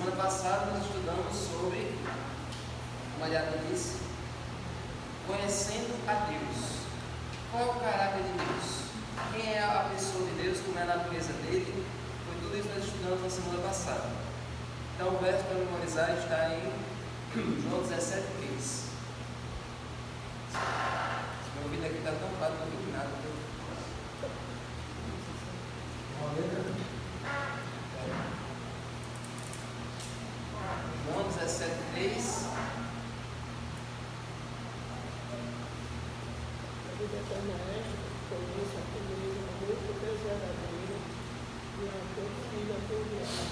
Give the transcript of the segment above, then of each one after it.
semana passada nós estudamos sobre, como a Mariana disse, conhecendo a Deus. Qual é o caráter de Deus? Quem é a pessoa de Deus? Como é a natureza dele? Foi tudo isso que nós estudamos na semana passada. Então o verso para memorizar está em João 17,3. Meu ouvido aqui está tampado, não ouvi nada. João 17,3. A vida eterna é esta, conheço a ti mesmo, a único Deus verdadeiro, e a teu Filho, a teu enviado.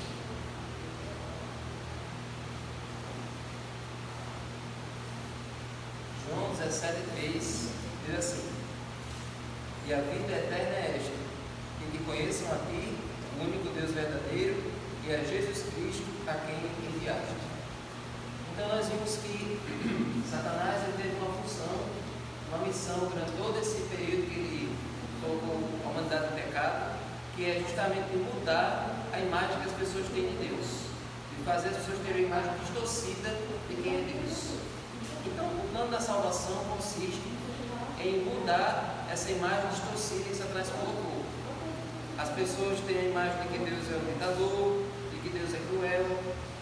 João 17,3 diz assim: e a vida eterna é esta, que te conheçam a ti, o único Deus verdadeiro, e a Jesus Cristo, a quem enviaste. Então nós vimos que Satanás ele teve uma função, uma missão durante todo esse período que ele colocou a humanidade no pecado, que é justamente de mudar a imagem que as pessoas têm de Deus, de fazer as pessoas terem uma imagem distorcida de quem é Deus. Então, o plano da salvação consiste em mudar essa imagem distorcida que Satanás colocou. As pessoas têm a imagem de que Deus é um ditador, de que Deus é cruel,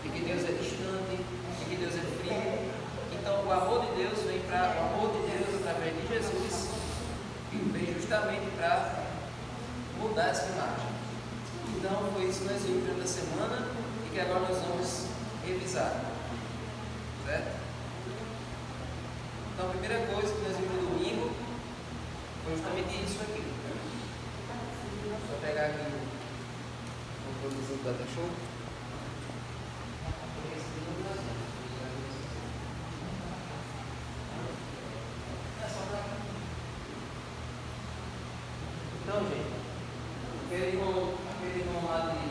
de que Deus é distante, de que Deus é frio. Então, o amor de Deus vem para o amor de Deus através de Jesus, vem justamente para mudar essa imagem. Então, foi isso que nós vimos durante a semana e que agora nós vamos revisar. Certo? Então, a primeira coisa que nós vimos no domingo foi justamente isso aqui. Vou pegar aqui o produto do Data Show. Então, gente, aquele irmão lá de.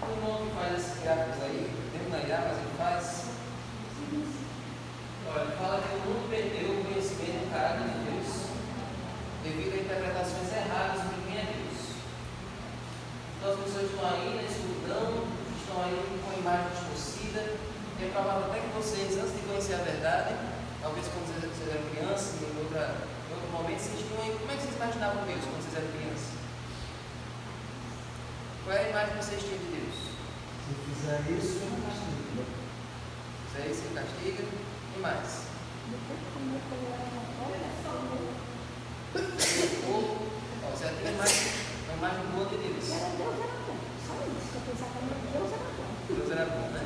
O irmão que faz esses gráficos aí, dentro da IA, mas ele faz. Olha, ele fala que o mundo perdeu o conhecimento do caráter de Deus devido a interpretações erradas sobre quem é Deus. Então as pessoas estão aí na escuridão, estão aí com a imagem distorcida. É provável até que vocês, antes de conhecer a verdade, talvez quando vocês eram crianças, em outro momento, vocês tinham aí. Como é que vocês imaginavam Deus quando vocês eram crianças? Qual é a imagem que vocês tinham de Deus? Se fizer isso, eu não castigo. Se fizer isso, ele castiga. E mais? Você já tem uma imagem boa de Deus. Deus era bom, né?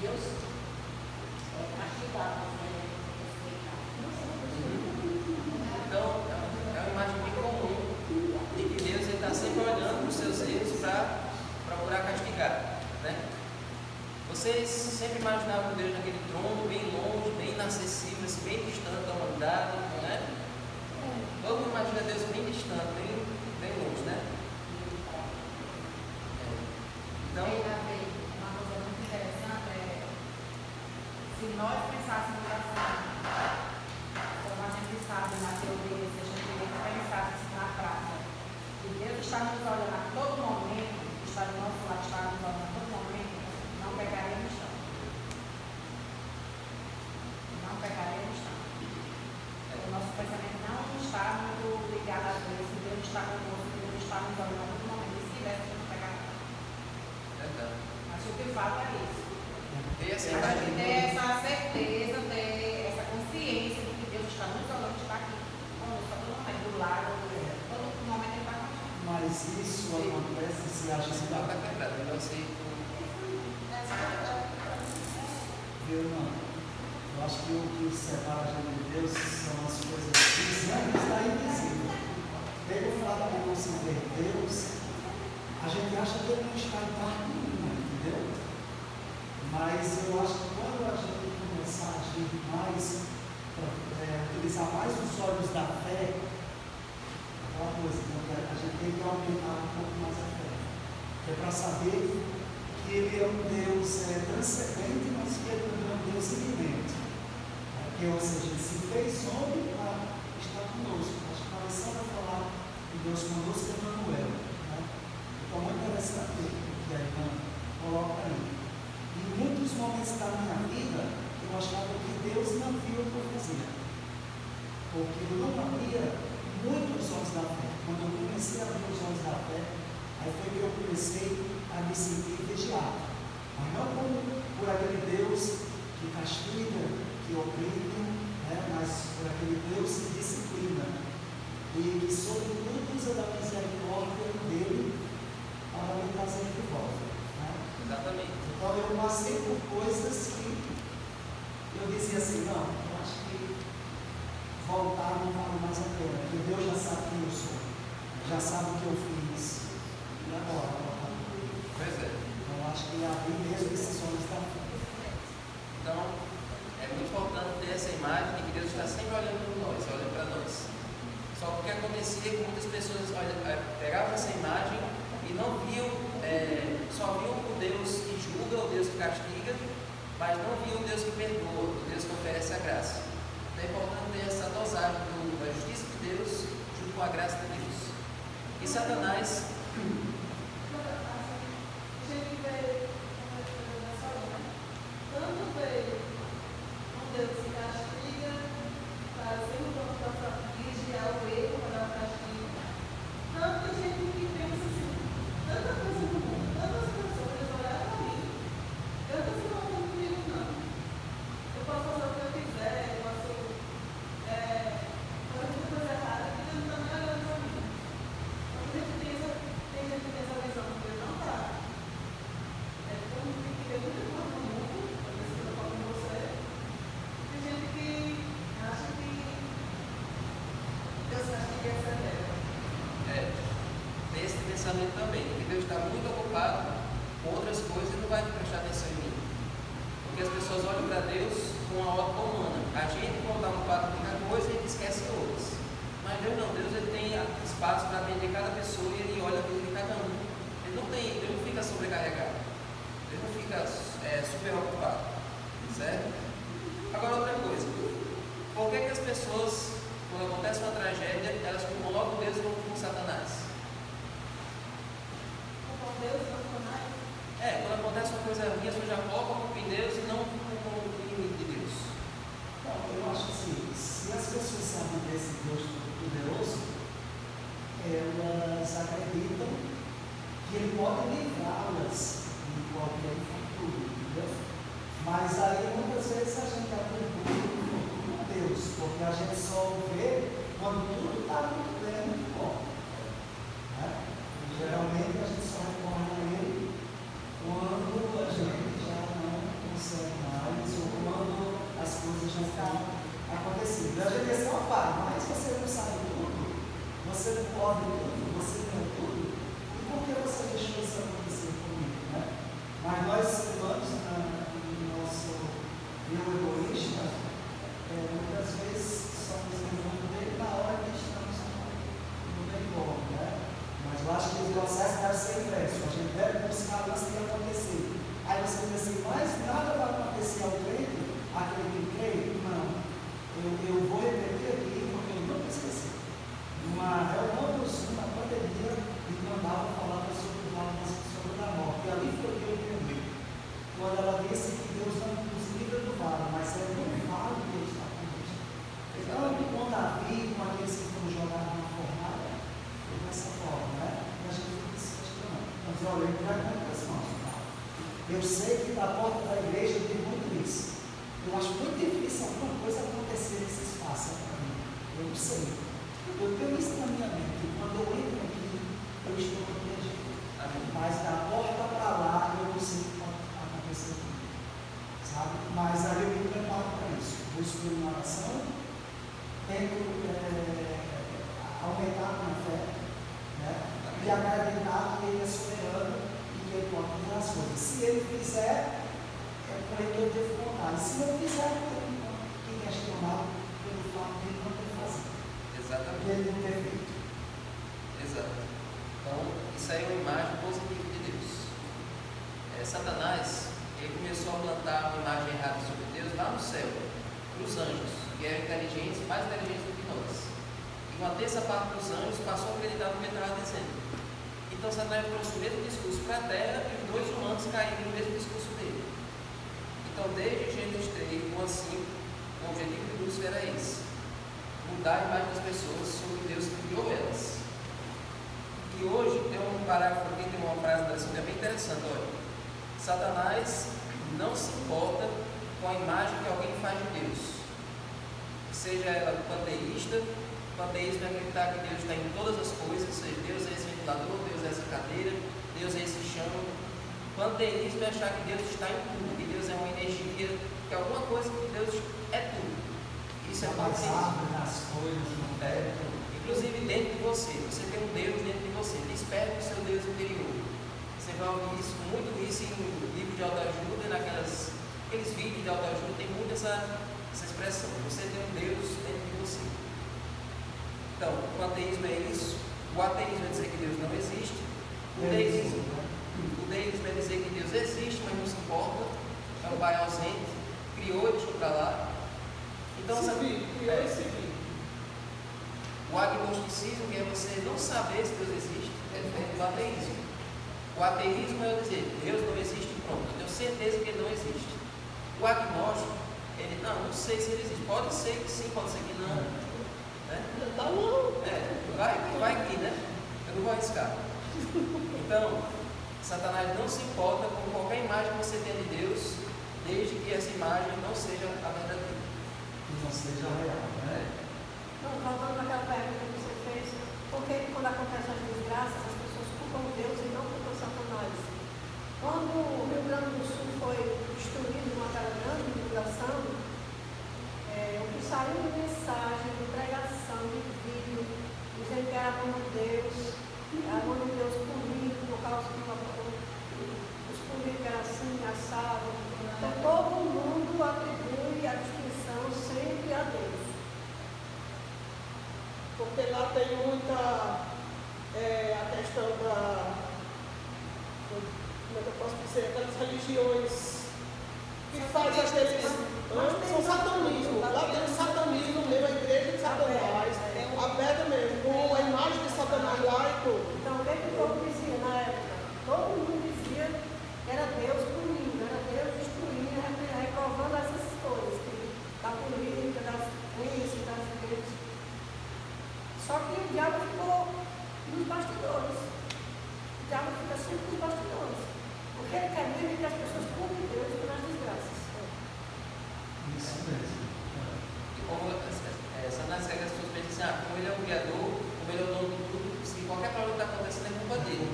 Deus Então, é uma imagem bem comum de que Deus está sempre olhando para os seus erros para procurar castigar, né? Vocês sempre imaginavam Deus naquele trono, bem longe, bem inacessível, assim, bem distante da humanidade, né? Todo mundo imagina Deus bem distante, bem longe, né? Então, uma coisa muito interessante é se nós pensássemos assim, como a gente sabe na teoria, se a gente pensasse assim na prática, que Deus está nos olhando a todo momento, está do nosso lado, está nos olhando a todo momento, não pegaríamos tanto. Não pegaríamos tanto. O nosso pensamento não está muito ligado a Deus, se Deus está conosco, Deus está nos olhando a todo momento, e se tivesse, a gente não pegaria. Mas o que falta é isso. ter essa A gente imagem ter essa certeza, ter essa consciência de que Deus está nos olhando, está aqui conosco a todo momento, do lado, todo momento ele está com a gente. Mas isso acontece, você acha Esse que papo é quebrado, eu não sei. Viu, não? Eu acho que o que separa a gente de Deus são as coisas visíveis da invisível. Pelo fato de não se ver Deus, a gente acha que ele não está em parte nenhuma, entendeu? Mas eu acho que quando a gente começar a agir mais, utilizar mais os olhos da fé, aquela coisa, então, a gente tem que aumentar um pouco mais a fé. Que é para saber que ele é um Deus transcendente, mas que ele não é um Deus iminente. Que, ou seja, ele se fez homem para estar conosco. Acho que a lição vai falar de Deus conosco é Emmanuel. Né? Então, muito interessante o que a irmã coloca aí. Em muitos momentos da minha vida, eu achava que Deus não via o que eu fazia. Porque eu não abria muitos olhos da fé. Quando eu comecei a abrir os olhos da fé, aí foi que eu comecei a me sentir vigiado. Mas não por aquele Deus que castiga, que oprime, né? Mas por aquele Deus que disciplina. E que, sobretudo, usa da misericórdia dele para me trazer de volta. Né? Exatamente. Então eu passei por coisas que eu dizia assim, não, eu acho que voltar não vale mais a pena, porque Deus já sabe quem eu sou, já sabe o que eu fiz. E agora? Pois é. Então eu acho que abrir mesmo esses olhos da fé. Então, é muito importante ter essa imagem de que Deus está sempre olhando para nós, olhando para nós. Só que o que acontecia é que muitas pessoas pegavam essa imagem e não viam, só viam o Deus que julga, o Deus que castiga, mas não viam o Deus que perdoa, o Deus que oferece a graça. Então é importante ter essa dosagem da justiça de Deus junto com a graça de Deus. E Satanás, tanto veio um Deus que castiga, trazer o dono da família, vigiar o erro para dar o castigo. Tanta gente que pensa assim, tanta coisa no mundo, tantas pessoas olhar para mim, eu não estou falando comigo, não. Eu posso fazer o que eu quiser, eu posso fazer muita coisa errada, que Deus não está me olhando para mim. Então, tem gente que tem essa visão que Deus não está. Então, tem que ter muita coisa no mundo. Tem gente que acha que Deus castiga essa terra. tem esse pensamento também, que Deus está muito ocupado com outras coisas e não vai prestar atenção em mim. Porque as pessoas olham para Deus com a ótica humana. A gente, quando está ocupado com uma coisa, a gente esquece outras. Mas Deus não, Deus ele tem espaço para atender cada pessoa e ele olha a vida de cada um. Ele não fica sobrecarregado. Ele não fica super ocupado. Certo? Agora outra coisa. Por que as pessoas, quando acontece uma tragédia, elas culpam logo Deus e não culpam Satanás? Quando acontece uma coisa ruim, as pessoas já colocam a culpa em Deus e não culpam o inimigo de Deus. Então, eu acho assim, se as pessoas sabem desse Deus poderoso, elas acreditam que Ele pode livrá-las de qualquer futuro, entendeu? Mas aí muitas vezes a gente atribui com Deus, porque a gente só vê quando tudo está muito bem, muito bom. Né? Geralmente a gente só recorre a Ele quando a gente já não consegue mais, ou quando as coisas já estão acontecendo. A gente diz, opa, mas você não sabe tudo, você não pode tudo, você não é tudo, e por que você deixou isso acontecer comigo? Né? Mas nós humanos, no nosso eu egoísta, muitas vezes somos irmãos dele na hora que estamos no bem bom, né? Mas eu acho que o processo deve ser inverso. A gente deve buscar antes de acontecer. Aí você diz assim, mas nada vai acontecer ao crente, aquele que crê? Não. Eu vou repetir aqui, porque eu nunca esqueci. Numa reunião do Zoom, na pandemia, me mandavam falar sobre a morte. E ali foi que eu entendi. Quando ela disse que Deus não nos livra do vale, mas é no vale que Ele está conosco. Então, com Davi, com aqueles que foram jogados na fornalha, foi dessa forma, né? E a gente fica se questionando. Mas olha, eu trago muitas mãos. Eu sei que da porta da igreja tem muito isso. Eu acho muito difícil alguma coisa acontecer nesse espaço para mim. Eu não sei. Eu tenho isso na minha mente. Quando eu entro aqui, eu estou protegido. Mas da porta para lá, eu não sei o que pode acontecer comigo. Sabe? Mas aí eu me preparo para isso. Busco uma oração, tento aumentar a minha fé, né? E acreditar que Ele é soberano e que Ele pode fazer as coisas. Se Ele fizer, com Ele eu devo contar. E se não fizer, eu tenho que questionar pelo fato de Ele não ter feito. Exatamente. De Ele não ter feito. Exato. Então, isso aí é uma imagem positiva de Deus. Satanás, ele começou a plantar uma imagem errada sobre Deus lá no céu, para os anjos. que eram inteligentes, mais inteligentes do que nós. E uma terça parte dos anjos passou a acreditar no que ele estava dizendo. Então Satanás trouxe o mesmo discurso para a terra e os dois humanos caíram no mesmo discurso dele. Então, desde Gênesis 3, 1 a 5, o objetivo de Lúcifer era esse: mudar a imagem das pessoas sobre Deus que criou elas. E hoje tem um parágrafo aqui, tem uma frase assim, que é bem interessante. Olha, Satanás não se importa com a imagem que alguém faz de Deus, seja ela panteísta. Panteísmo é acreditar que Deus está em todas as coisas, ou seja, Deus é esse ventilador, Deus é essa cadeira, Deus é esse chão. Panteísmo é achar que Deus está em tudo, que Deus é uma energia, que alguma coisa que Deus é tudo. Isso é panteísmo. Nas folhas, no teto. Inclusive dentro de você tem um Deus dentro de você. Desperte o seu Deus interior. Você vai ouvir isso, muito isso em livros de autoajuda, aqueles vídeos de autoajuda, tem muito essa expressão. Você tem um Deus dentro de você. Então, o ateísmo é isso. O ateísmo é dizer que Deus não existe. O deísmo é dizer que Deus existe, mas não se importa. É um pai ausente, criou e deixou para lá. Então, o agnosticismo, que é você não saber se Deus existe, é diferente do ateísmo. O ateísmo é eu dizer, Deus não existe, pronto, eu tenho certeza que ele não existe. O agnóstico, ele, não sei se ele existe. Pode ser que sim, pode ser que não. Né? Vai que, né? Eu não vou arriscar. Então, Satanás não se importa com qualquer imagem que você tenha de Deus, desde que essa imagem não seja a verdadeira. Que não seja real, né? Então, voltando naquela pergunta que você fez, por que quando acontecem as desgraças, as pessoas culpam Deus e não culpam Satanás? Quando o Rio Grande do Sul foi destruído naquela grande inundação, o que saiu de mensagem, de pregação, de vídeo, dizendo que era a mão de Deus, a mão de Deus punindo, por causa que os políticos eram assim, assado. Então, todo mundo atribui a distinção sempre a Deus. Porque lá tem muita a questão da, como é que eu posso dizer, aquelas religiões que fazem aqueles. São satanismo. Lá tem o satanismo mesmo, a igreja de Satanás, aberta mesmo, com a imagem de Satanás lá e tudo. Então, o que o povo dizia na época? Todo mundo dizia que era Deus punindo, era Deus destruindo, reprovando essas coisas, da política, das crenças, das igrejas. Só que o diabo ficou nos bastidores. O diabo fica sempre nos bastidores. Porque ele quer mesmo que as pessoas culpem Deus pelas desgraças. Isso mesmo. E como Satanás quer que as pessoas pensem assim, como ele é o criador, como ele é o dono de tudo, se qualquer problema está acontecendo é culpa dele.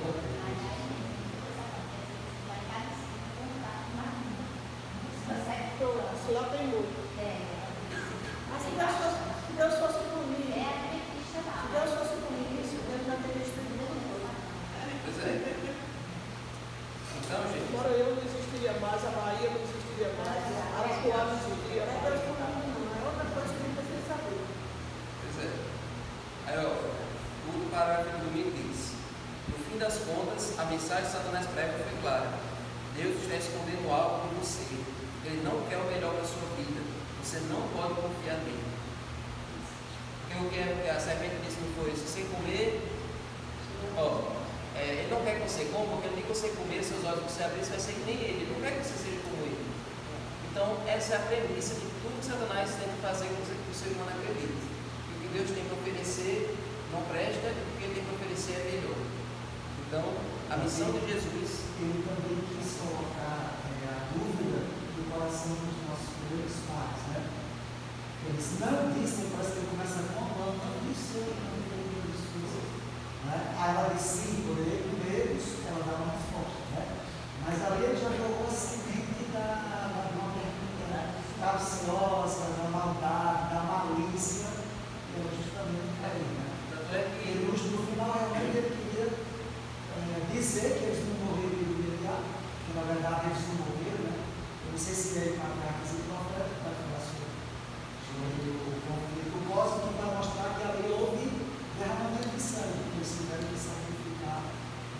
Isso lá tem muito. Mas se Deus fosse punir, se Deus fosse punir isso, Deus já teria destruído o mundo. Pois é. Então, gente. Agora eu não existiria mais, a Bahia não existiria mais, Arapuá não existiria Não é mais. Deus punindo, não. É outra coisa que a gente precisa saber. Pois é. Aí, ó, o parágrafo do domingo diz: no fim das contas, a mensagem de Satanás prega foi clara. Deus está escondendo algo em você. Ele não quer o melhor para a sua vida. Você não pode confiar nele. Porque o que a serpente disse não foi: se você comer, ele não quer que você coma, porque ele tem que você comer, seus olhos que você abrir, você vai ser que nem ele. Ele não quer que você seja como ele. Então, essa é a premissa de tudo que Satanás tenta fazer com que o ser humano acredite. E o que Deus tem para oferecer não presta, e o que ele tem para oferecer é melhor. Então, a missão de Jesus. Ele também quis colocar a dúvida no coração dos nossos primeiros pais, né? Eles não dizem, parece que ele começa falando, não disse, né? Aí ela disse, sim, poderia comer isso, ela dá uma resposta, né? Mas ali ele já jogou a semente da pergunta, né? Da ansiosa, da maldade, da malícia, e ela justamente caiu, né? Tanto é que Ele, no final, realmente ele queria dizer que eles não morreram de imediato, que na verdade eles não morreram, né? Eu não sei se ele vai falar sobre o conflito cósmico, que vai mostrar que ali houve derramamento de sangue, porque eles tiveram que sacrificar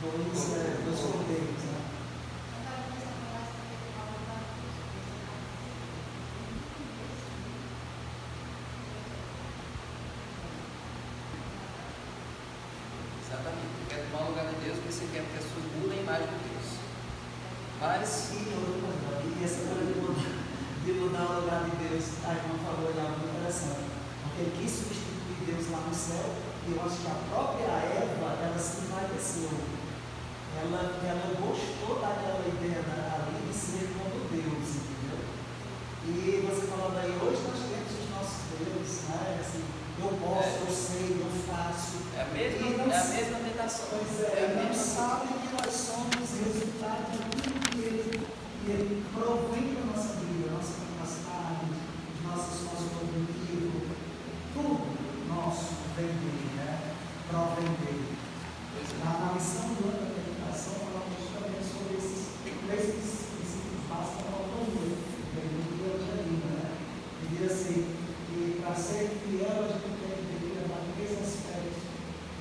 dois cordeiros, né? quer porque a sua muda a imagem de Deus. Mas, E essa coisa de mudar o lugar de Deus, a irmã falou de algo interessante. Porque ele quis substituir Deus lá no céu, e eu acho que a própria Eva, ela se envaideceu. Ela gostou daquela ideia ali de ser como Deus, entendeu? E você falando aí, hoje nós temos os nossos deuses, né? Assim, eu posso, eu sei, eu faço. é a mesma tentação. Pois é, não sabe que nós somos resultado de tudo que ele provém da nossa vida, nossa capacidade, os nossos cognitivos, tudo nosso vem dele, né? Provém dele. Na missão do ano da meditação, falamos justamente sobre esses princípios básicos da autonomia, que é muito evangelista, né? E diz assim, que para ser fiel a gente tem que levar três aspectos.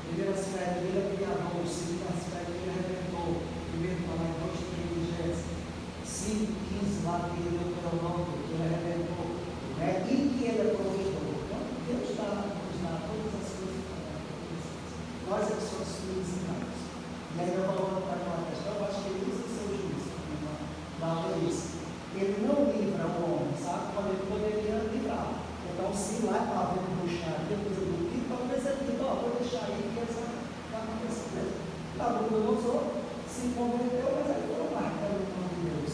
Primeiro aspecto, ele é criador. O segundo aspecto, ele é redentor. Primeiro, falar em 2 Gênesis 5:15, lá que ele é o nome, que ele é redentor, né? E que ele é provedor. Então, Deus nos dá todas as coisas para nós. Nós é que somos filhos e irmãos. E aí, eu vou voltar para uma questão, eu acho que ele usa o seu juízo, da isso. Ele não livra o homem, sabe? Quando ele poderia livrar. Então, se lá está havendo bruxaria, coisa do tipo, talvez ele diga, vou deixar aí que essa vai acontecer mesmo. Nabucodonosor se converteu, mas aí foram marcando o nome de Deus.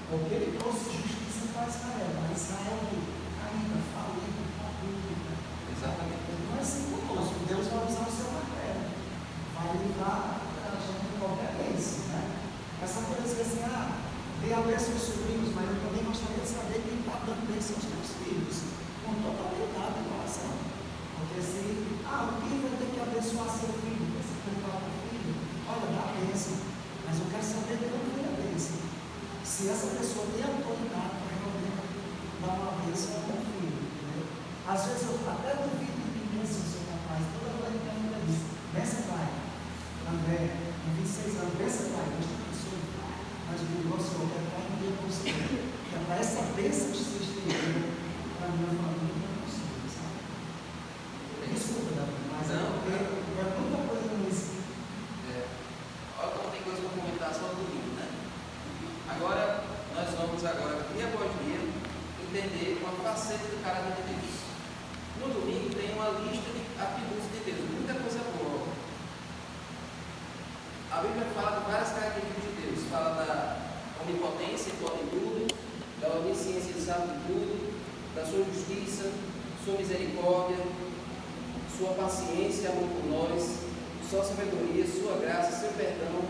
Porque ele trouxe justiça para Israel, mas Israel ainda falido, fabrica. Exatamente. Não é assim conosco, Deus vai usar o seu martelo, vai livrar a gente de qualquer bênção, né? Essa coisa de dizer assim, dê a bênção aos sobrinhos, mas eu também gostaria de saber quem está dando bênção aos meus filhos, com toda a humildade do coração. Porque se, o filho vai ter que abençoar seu filho, vai se preocupar com o filho, olha, dá a bênção, mas eu quero saber de onde vem a bênção. Se essa pessoa tem autoridade para realmente dar uma bênção ao meu filho, entendeu? Às vezes eu até duvido de mim se eu sou capaz, toda hora que a mulher diz, benção pai, André, com 26 anos, benção pai, Deus te abençoe. Mas eu digo, nossa, eu quero estar em dia com você, que é para essa bênção que se estendeu para a minha família, não é possível, sabe? Desculpa, Davi, mas não, é muita coisa nisso. Olha como tem coisa para comentar só no domingo, né? Agora, nós vamos dia após dia, entender uma faceta do caráter de Deus. No domingo tem uma lista de atributos de Deus, muita coisa boa. A Bíblia fala de várias características de Deus, fala da onipotência, ele pode tudo, da onisciência, ele sabe de tudo, da sua justiça, sua misericórdia, sua paciência, amor por nós, sua sabedoria, sua graça, seu perdão,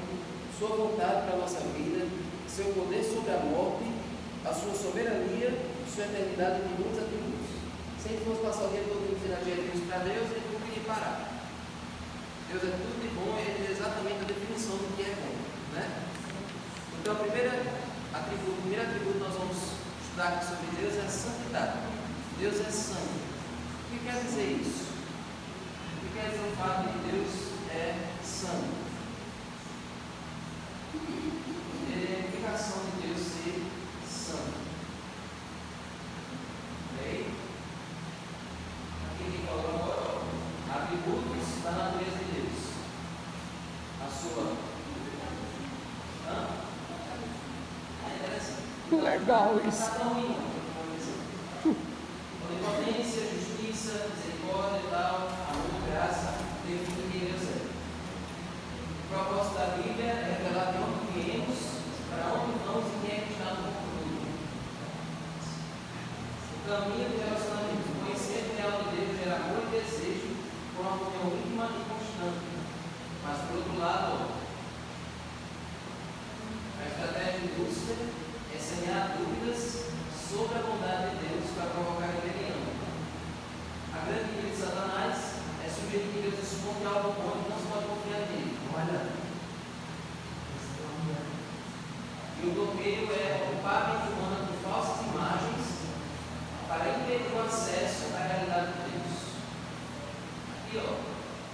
sua vontade para a nossa vida, seu poder sobre a morte, a sua soberania, sua eternidade e muitos atributos. Se a gente fosse passar o dia todo dizendo adjetivos para Deus, a gente não podia parar. Deus é tudo de bom, ele é exatamente a definição do que é bom, né? Então, o primeiro atributo que nós vamos estudar aqui sobre Deus é a santidade. Deus é santo. O que quer dizer isso? O que quer dizer o fato de que Deus é santo? É a implicação de Deus ser santo. Ok? Aqui ele falou agora, atributos da natureza de Deus. A sua. É interessante. Legal isso. Está tão ruim, onipotência, justiça, misericórdia e tal, amor, graça, define quem Deus é. O propósito da Bíblia é revelar de onde viemos, para onde vamos e quem é que está no futuro. O caminho do relacionamento. O conhecimento real de Deus gera amor e desejo por uma comunhão íntima e constante. Mas, por outro lado, a estratégia de Lúcifer é semear dúvidas sobre a bondade de Deus para provocar rebelião. A grande inimiga de Satanás é sugerir que Deus esconde algo bom e não se pode confiar nele. Olha. E o bloqueio é ocupar a mente humana com falsas imagens para impedir o acesso à realidade de Deus. Aqui,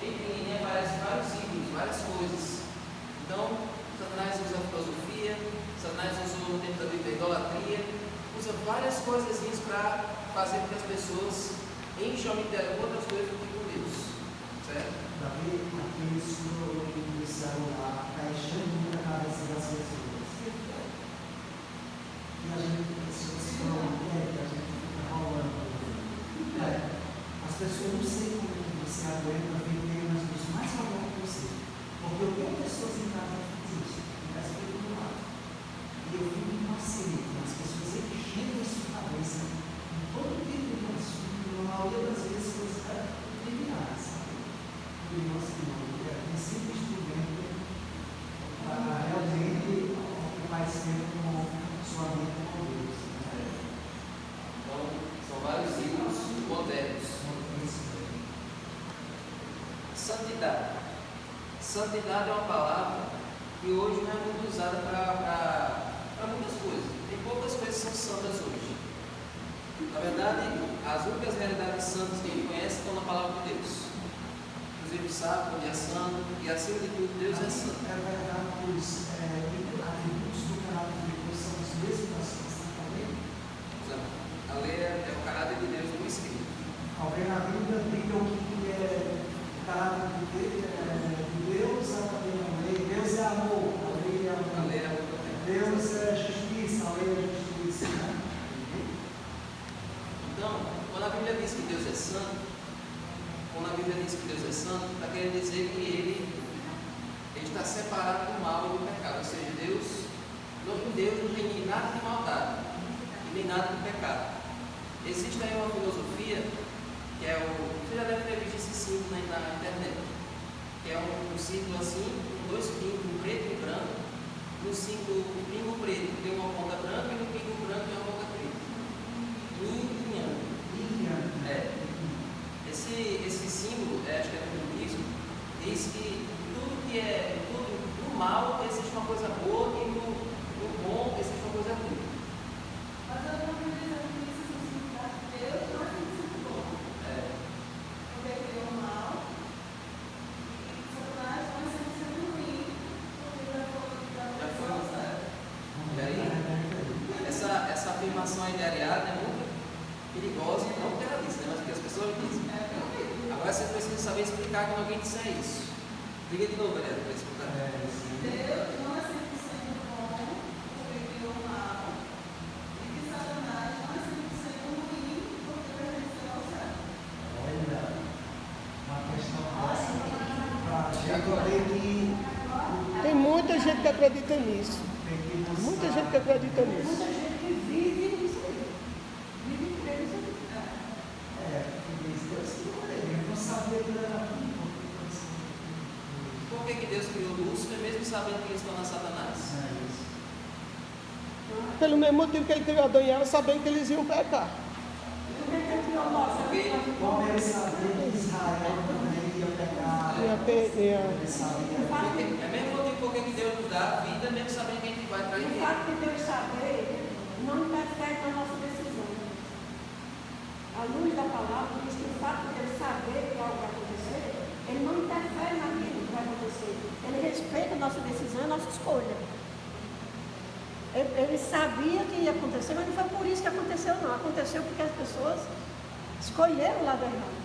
em pequenininha aparecem vários símbolos, várias coisas. Então, Satanás usa a filosofia, Satanás usou no tempo da Bíblia a idolatria, usa várias coisinhas para fazer com que as pessoas enchem a mente dela com outras coisas do que com Deus. Certo? Daquele escuro do celular, caixando na cabeça das pessoas. E a gente, pessoas falam, que a gente fica rolando. As pessoas não sei como que você aguenta ver temas dos mais valores possível. Porque eu tenho pessoas em casa que fazem isso, que parece que do lado. E eu fico impaciente, as pessoas enchendo a sua cabeça em todo tipo de assunto, na maioria das vezes coisas triviais, sabe? E nós não, é sempre instrumento para realmente ocupar esse tempo com sua mente com Deus. Então, são vários livros modernos. Santidade. Santidade é uma palavra que hoje não é muito usada para muitas coisas. Tem poucas coisas que são santas hoje. Na verdade, as únicas realidades santas que a gente conhece estão na palavra de Deus. Inclusive, sabe onde é santo, e acima de tudo, Deus é santo. É verdade, os atributos do caráter de Deus são os mesmos das coisas também. A lei é o caráter de Deus no escrito. Alguém na Bíblia diga o que é o caráter de Deus, a lei. Deus é amor, a lei é amor. A lei é amor também. Deus é justiça, a lei é justiça. Né? Então, quando a Bíblia diz que Deus é santo, está querendo dizer que ele está separado do mal e do pecado. Ou seja, em Deus não tem nada de maldade e nem nada de pecado. Existe aí uma filosofia que é você já deve ter visto esse símbolo na internet, que é um símbolo assim, com dois pingos, um preto e um branco. No símbolo, o pingo preto tem uma ponta branca e no pingo branco tem uma ponta preta. Yin e Yang. Esse símbolo, acho que é do hinduísmo, diz que no mal existe uma coisa boa e no bom existe uma coisa ruim. Mas eu não acredito que isso significa que Deus não é muito bom. Porque criou o mal e Satanás não é sempre ruim, porque já foi o certo. E aí, essa afirmação aí de Ariadne é muito perigosa, não porque ela disse, mas porque as pessoas dizem. Agora você precisa saber explicar quando alguém disser isso. Liga de novo, Ariadne, para explicar. Deus não é 100% bom, porque criou o mal, e que Satanás não é 100% ruim, porque pertenceu ao céu. Olha, uma questão para gente poder que. Tem muita gente que acredita nisso. Muita gente que acredita Muita nisso. gente que vive nisso aí. Vive crendo nisso aí. Eu não sabia que era tudo. Por que Deus criou Lúcifer mesmo sabendo que eles estão na Satanás? Pelo mesmo motivo que ele criou Adão e Eva, sabendo que eles iam pecar. Porque Como ele sabia que Israel também ia pecar. Ele sabia. é mesmo motivo por que Deus nos dá a vida, mesmo sabendo que a gente vai trair O ele. fato de Deus saber não interfere na nossa decisão. A luz da palavra diz que o fato de ele saber que algo vai acontecer, ele não interfere naquilo que vai acontecer. Ele respeita a nossa decisão e a nossa escolha. Ele sabia que ia acontecer, mas não foi por isso que aconteceu, não. Aconteceu porque as pessoas escolheram o lado errado.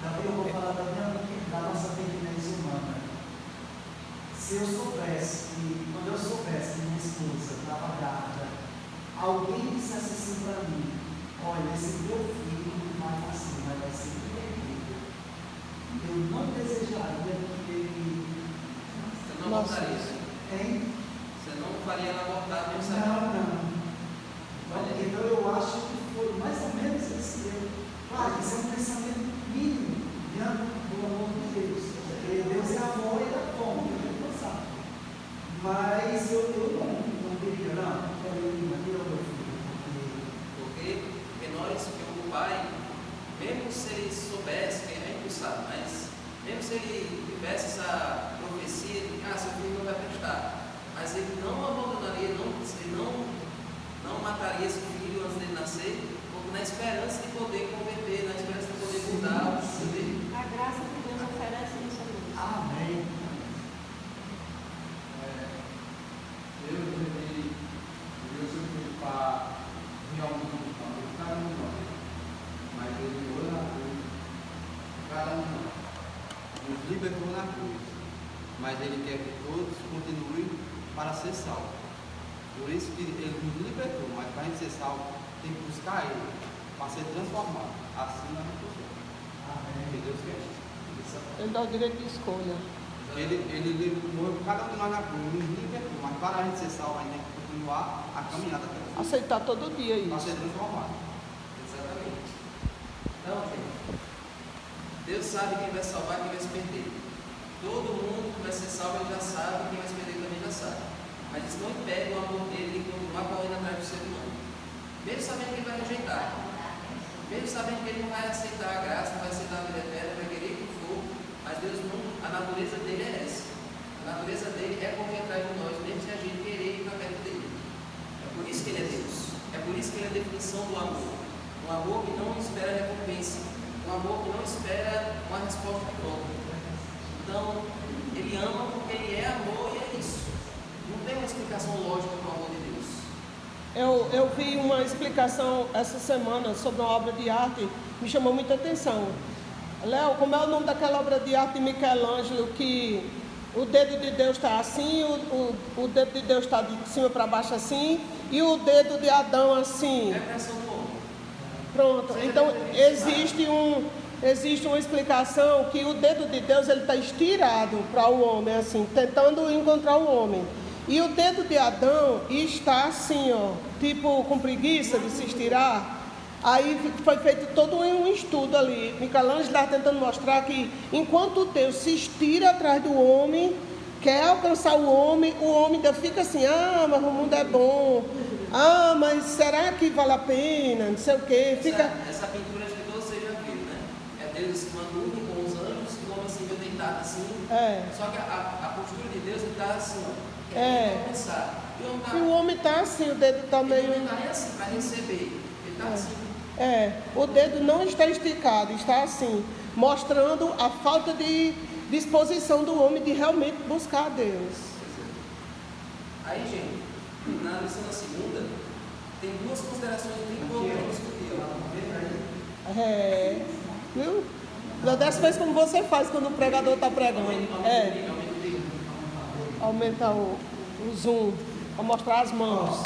Daí eu vou falar da nossa tendência humana. Se eu soubesse quando eu soubesse que minha esposa estava grávida, alguém dissesse assim para mim: olha, esse teu filho vai nascer, mas vai ser terrível. Eu não desejaria que ele. Você não abortaria isso. Hein? Você não faria ela abortar mesmo sabendo. Não. Então eu acho que foi mais ou menos assim. Claro, isso é um pensamento mínimo diante do amor de Deus. Porque Deus é amor e é bom, mas eu não diria, não, quero ir aqui ao meu filho. Porque o pai, mesmo se ele soubesse, que a gente não sabe, mas mesmo se ele tivesse essa profecia de que seu filho não vai prestar, mas ele não abandonaria, ele não mataria esse filho antes dele nascer, na esperança de poder converter, na esperança de poder mudar o filho dele. A graça que Deus oferece isso a nós. Amém. Deus Ele quer que todos continuem para ser salvos. Por isso que Ele nos libertou, mas para a gente ser salvo, tem que buscar Ele, para ser transformado. Assim nós não podemos. Porque Deus quer isso. Ele dá o direito de escolha. Ele morreu por cada um de nós na cruz, nos libertou, mas para a gente ser salvo, a gente tem que continuar a caminhada até o fim, Aceitar todo dia para isso. ser transformado. Exatamente. Então, gente, Deus sabe quem vai salvar e quem vai se perder. Todo mundo que vai ser salvo, ele já sabe, quem vai se perder também já sabe. Mas isso não impede o amor dele de continuar correndo atrás do ser humano. Mesmo sabendo que ele vai rejeitar. Mesmo sabendo que ele não vai aceitar a graça, não vai aceitar a vida eterna, vai querer que for. Mas Deus não, a natureza dele é essa. A natureza dele é correr atrás de nós, mesmo se a gente querer ir para perto dele. É por isso que ele é Deus. É por isso que ele é a definição do amor. Um amor que não espera recompensa. Um amor que não espera uma resposta de volta. Então, ele ama porque ele é amor e é isso. Não tem uma explicação lógica para o amor de Deus. Eu vi uma explicação essa semana sobre uma obra de arte, me chamou muita atenção. Léo, como é o nome daquela obra de arte de Michelangelo que o dedo de Deus está assim, o dedo de Deus está de cima para baixo assim, e o dedo de Adão assim? É a criação do homem. Pronto, então existe uma explicação que o dedo de Deus ele está estirado para o homem, assim, tentando encontrar o homem. E o dedo de Adão está assim, ó, tipo com preguiça de se estirar. Aí foi feito todo um estudo ali. Michelangelo estava tentando mostrar que enquanto Deus se estira atrás do homem, quer alcançar o homem ainda fica assim, mas o mundo é bom. Mas será que vale a pena? Não sei o quê. Essa pintura acho que todos vocês já viram, né? É Deus em cima do homem com os anjos, e o homem assim, deitado assim. Só que a postura de Deus está assim, ó. Pensar. E o homem está assim, o dedo está meio... Ele não está nem assim para receber. Ele está assim. O dedo não está esticado, está assim, mostrando a falta de disposição do homem de realmente buscar a Deus. Aí, gente, na lição da segunda, tem duas considerações bem importantes que eu viu? Da dessa vez como você faz quando o pregador está pregando. Aumenta o zoom, para mostrar as mãos.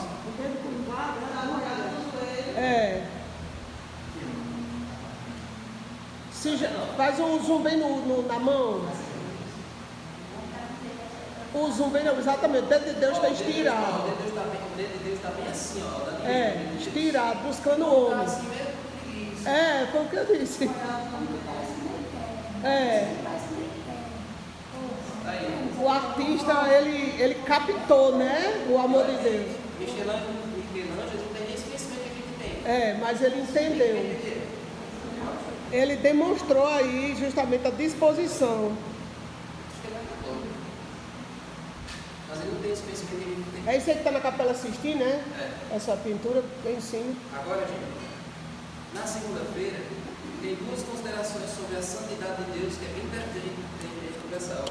Faz um zoom bem na mão. O zoom bem, não, exatamente. O dedo de Deus está estirado. O dedo de Deus está bem assim, ó. Estirado, buscando o homem. Foi o que eu disse. O artista, ele captou, né? O amor de Deus. Michelangelo não tem nem esse conhecimento que a gente tem. Mas ele entendeu. Ele demonstrou aí justamente a disposição. Mas ele não tem esse conhecimento que a gente tem. É isso aí que está na Capela Sistina, né? Essa pintura bem em cima. Agora, gente, na segunda-feira, tem duas considerações sobre a santidade de Deus que é bem interessante a gente conversar.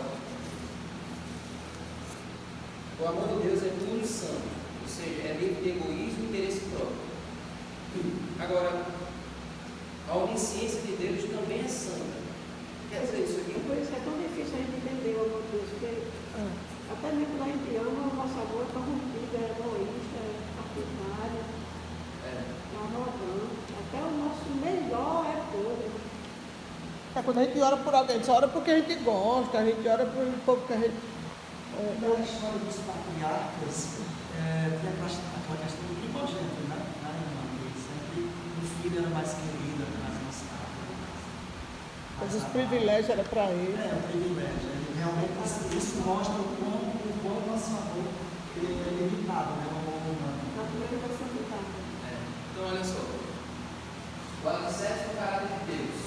O amor de Deus é puro e santo, ou seja, é livre de egoísmo e interesse próprio. Agora, a onisciência de Deus também é santa. Quer dizer isso aqui? Por isso que é tão difícil a gente entender o amor de Deus, porque até mesmo quando a gente ama, o nosso amor é corrompido, é egoísta, é partidário, é arrogante. Até o nosso melhor é podre. Quando a gente ora por alguém, a gente ora porque a gente gosta, a gente ora por um povo que a gente... Na história dos patriarcas, tem aquela questão do primogênito, né? Sempre o filho era mais querido, era mais gostado. Mas os privilégios eram para ele. O privilégio. Realmente isso mostra o quão nosso amor é limitado, né? O amor humano. Então, olha só. O alicerce do caráter de Deus.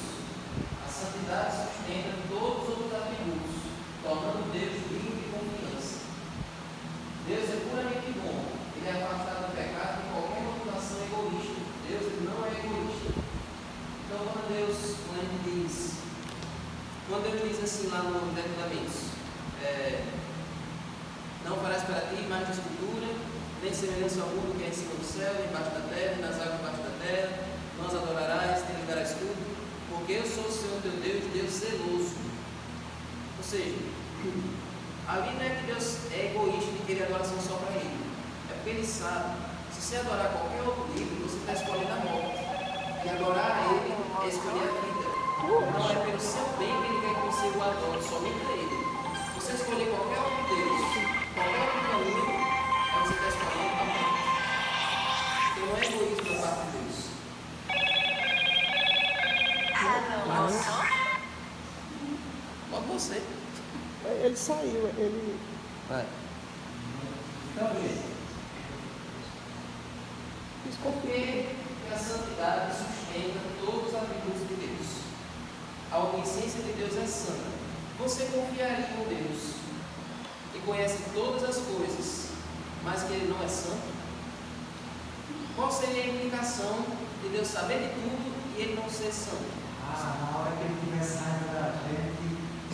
A santidade sustenta todos os outros atributos, tornando Deus livre de confiança. Deus é puramente bom. Ele é afastado do pecado de qualquer motivação egoísta. Deus não é egoísta. Então, quando ele diz assim lá no Dez Mandamentos, não farás para ti mais de escultura, nem semelhança alguma que é em cima do céu, nem embaixo da terra, nem nas águas embaixo da terra, não as adorarás, nem lhe darás culto, porque eu sou o Senhor teu Deus, Deus zeloso. Ou seja, Ali não é que Deus é egoísta de querer adoração só para Ele. É porque Ele sabe, se você adorar qualquer outro livro, você está escolhendo a morte. E adorar a Ele é escolher a vida. Não é pelo seu bem que Ele quer que você o adore, somente a Ele. Se você escolher qualquer outro Deus, qualquer outro caminho, aí você está escolhendo a morte. Então não é egoísmo da parte de Deus. Mas, logo você. Ele saiu, ele... Vai. Porque a santidade sustenta todos os atributos de Deus. A onisciência de Deus é santa. Você confiaria em Deus e conhece todas as coisas, mas que Ele não é santo? Qual seria a implicação de Deus saber de tudo e Ele não ser santo? Na hora que Ele estiver saindo da gente,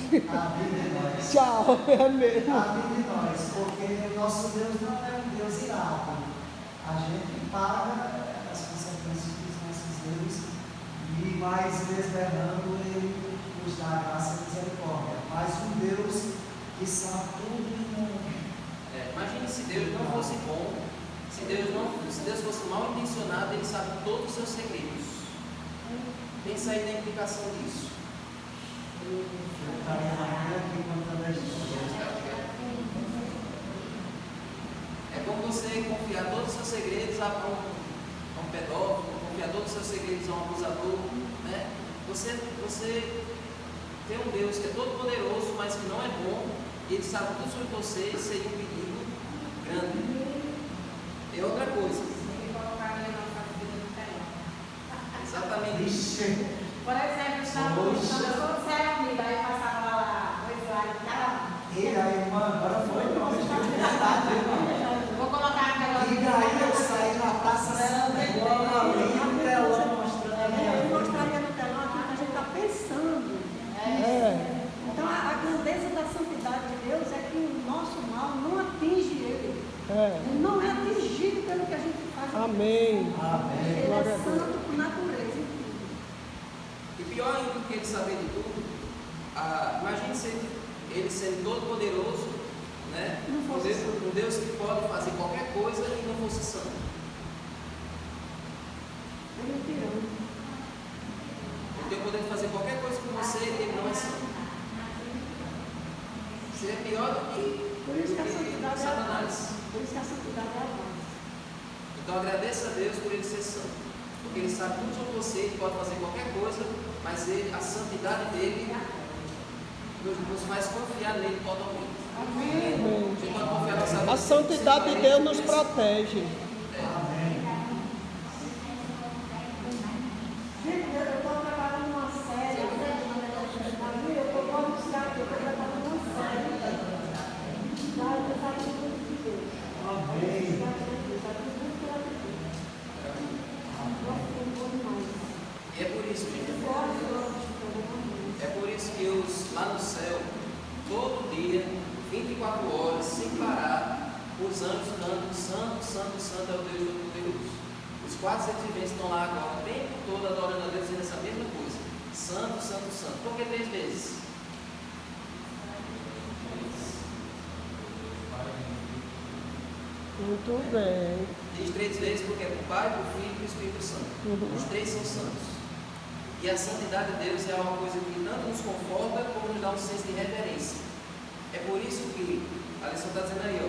a vida de nós. Tchau, é mesmo. A vida de nós, porque o nosso Deus não é um Deus irado. A gente paga as consequências dos nossos erros e mais vezes errando, Ele nos dá graça e misericórdia. Mas um Deus que sabe tudo e não... Imagine se Deus não fosse bom, se Deus fosse mal intencionado, Ele sabe todos os seus segredos. Pensa aí na implicação disso. É como você confiar todos os seus segredos a um pedófilo, confiar todos os seus segredos a um abusador, né? Você tem um Deus que é todo poderoso, mas que não é bom, e Ele sabe tudo sobre você, e seria um perigo grande. É outra coisa. Ele colocaria a nossa vida no terreno. Exatamente isso. Por exemplo, quando você era amiga, aí passava lá, E aí, irmã, agora foi vou colocar aquela. E aí eu saí na praça ali no telão mostrando a minha Ele vida. mostraria no telão aquilo que a gente está pensando. Então, a grandeza da santidade de Deus é que o nosso mal não atinge Ele. Ele não é atingido pelo que a gente faz. Amém. Ele Glória é a Deus. santo por natureza. E pior ainda do que Ele saber de tudo, imagine Ele sendo todo poderoso, né? Um Deus que pode fazer qualquer coisa e não fosse santo. Ele é tirano. Ele tem o poder de fazer qualquer coisa com você e Ele não é santo. Seria pior do que Por isso que a santidade é a Satanás. base. Por isso que a santidade é a base. Então agradeça a Deus por Ele ser santo. Porque Ele sabe tudo sobre você, Ele pode fazer qualquer coisa, mas a santidade dEle nos faz confiar nele totalmente. Amém. A gente pode confiar na nossa vida. A santidade de Deus nos protege. Gente, eu estou trabalhando numa série. Eu vou anunciar aqui, eu estou trabalhando numa série. Eu estou fazendo tudo de Deus. Amém. E é por isso, gente. É por isso que lá no céu, todo dia, 24 horas, sem parar, os anjos cantam: Santo, Santo, Santo é o Deus Todo-Poderoso. Os 4 seres viventes estão lá agora, o tempo todo adorando a Deus, dizendo essa mesma coisa: Santo, Santo, Santo. Por que 3 vezes? Muito bem. Diz 3 vezes porque é do Pai, do Filho e do Espírito Santo. Os 3 são santos. E a santidade de Deus é uma coisa que tanto nos conforta como nos dá um senso de reverência. É por isso que a lição está dizendo aí, ó,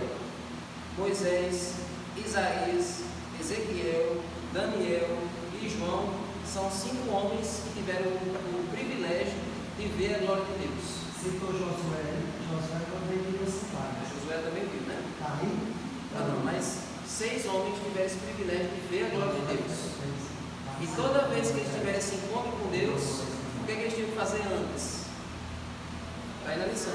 Moisés, Isaías, Ezequiel, Daniel e João são 5 homens que tiveram o privilégio de ver a glória de Deus. Citou Josué também viu esse pai. Josué também viu, né? Está aí? Não, mas 6 homens tiveram esse privilégio de ver a glória de Deus. E toda vez que eles tiverem esse encontro com Deus, o que eles tinham que fazer antes? Está aí na lição.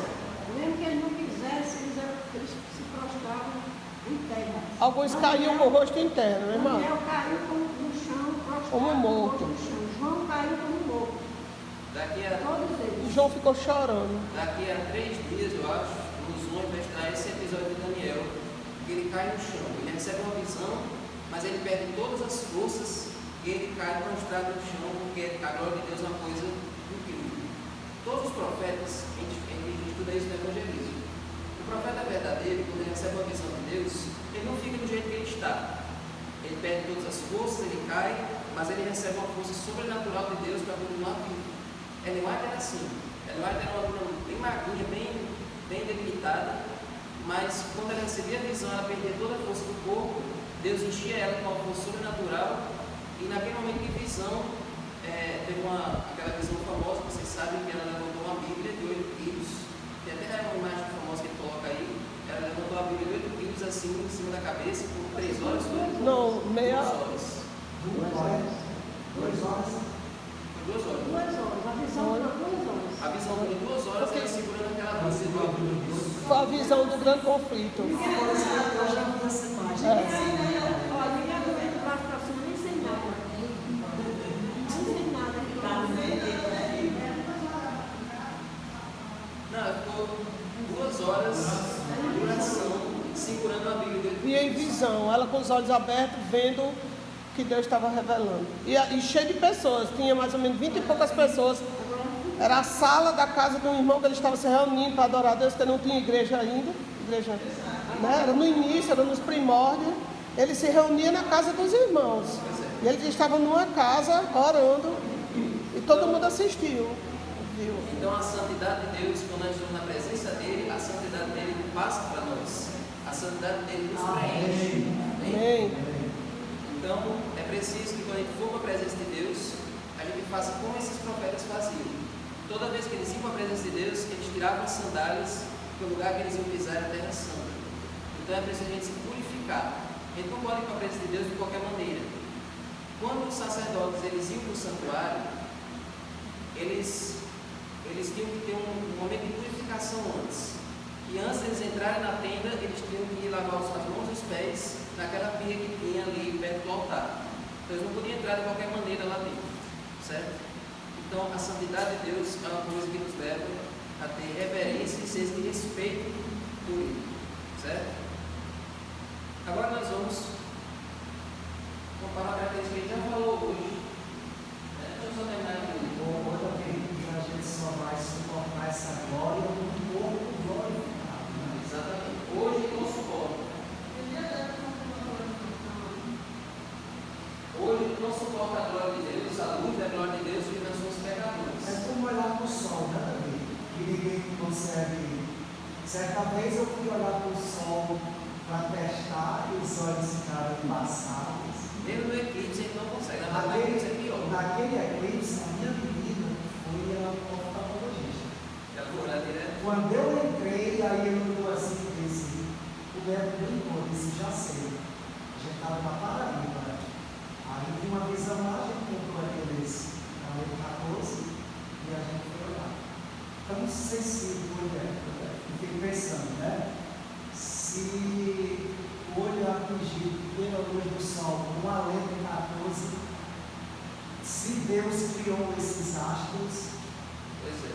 Mesmo que eles não quisessem, eles se prostravam em terra. Alguns caíam com o rosto interno, né, irmão? Daniel caiu no chão, prostrado Como morto. no chão. João caiu como morto. Todos eles. João ficou chorando. Daqui a 3 dias, eu acho, o Zoom vai estar esse episódio de Daniel, que ele cai no chão. Ele recebe uma visão, mas ele perde todas as forças e ele cai prostrado no chão, porque a glória de Deus é uma coisa incrível. Todos os profetas, a gente estuda isso no evangelismo. O profeta verdadeiro, quando ele recebe uma visão de Deus, ele não fica do jeito que ele está. Ele perde todas as forças, ele cai, mas ele recebe uma força sobrenatural de Deus para continuar vivo. Ellen White era assim. Ellen White era uma aluna bem magrinha, bem debilitada, mas quando ela recebia a visão, ela perdia toda a força do corpo, Deus enchia ela com uma força sobrenatural, e naquele momento de visão, teve aquela visão famosa, vocês sabem que ela levantou uma Bíblia de 8 quilos, tem até uma imagem famosa que ele coloca aí, ela levantou a Bíblia de 8 quilos assim, em cima da cabeça, por 3 horas, foi? Não, meia... 2 horas. 2 horas. 2 horas. Foi 2 horas. 2 horas. A visão durou 2 horas. A visão foi de 2 horas, ela segurando aquela Bíblia de 8 quilos. Foi a visão do grande conflito. Eu já vi essa imagem. Olha, minha doente do braço para cima, nem sei nada. Nem sei nada. Não, ela ficou 2 horas de oração, segurando a Bíblia. E em visão, ela com os olhos abertos, vendo que Deus estava revelando. E cheio de pessoas, tinha mais ou menos 20 e poucas pessoas. Era a sala da casa de um irmão que ele estava se reunindo para adorar a Deus, que não tinha igreja ainda. Né? Era no início, era nos primórdios. Ele se reunia na casa dos irmãos. E eles estavam numa casa orando. E todo mundo assistiu. Viu? Então a santidade de Deus, quando nós estamos na presença dele, a santidade dele passa para nós. A santidade dele nos preenche. Amém. Então é preciso que quando a gente for para a presença de Deus, a gente faça como esses profetas faziam. Toda vez que eles iam para a presença de Deus, eles tiravam as sandálias, porque o lugar que eles iam pisar era a terra santa. Então é preciso a gente se purificar. A gente não pode ir para a presença de Deus de qualquer maneira. Quando os sacerdotes eles iam para o santuário, eles tinham que ter um momento de purificação antes. E antes de eles entrarem na tenda, eles tinham que lavar as mãos e os pés naquela pia que tinha ali perto do altar. Então eles não podiam entrar de qualquer maneira lá dentro, certo? Então a santidade de Deus é uma coisa que nos leva a ter reverência e senso de respeito por Ele, certo? Agora nós vamos comparar uma característica que a gente já falou hoje. Deixa eu só terminar aqui. Outra vez a gente só vai suportar essa glória no corpo glorificado. Exatamente. Hoje não suporta. Hoje não suporta a glória de Deus, a luz da glória de Deus vive nas suas pecadoras. É como olhar para o sol, né, David? E ninguém consegue. Certa vez eu fui olhar para o sol para testar e os olhos ficaram embaçados. Mesmo no eclipse a gente não consegue, na verdade é pior. Naquele eclipse, a minha menina foi a oftalmologista. Ela foi olhar direto. Quando eu entrei, aí ele olhou assim e disse, o Beto brincou, disse, já sei. A gente estava na Paraíba, né? Aí de uma visão lá, a gente comprou aqueles 14 e a gente foi olhar. Tão sensível, né? Fiquei pensando, né? Se o olho atingido pela luz do sol, com uma lente 14, se Deus criou esses astros, Pois é.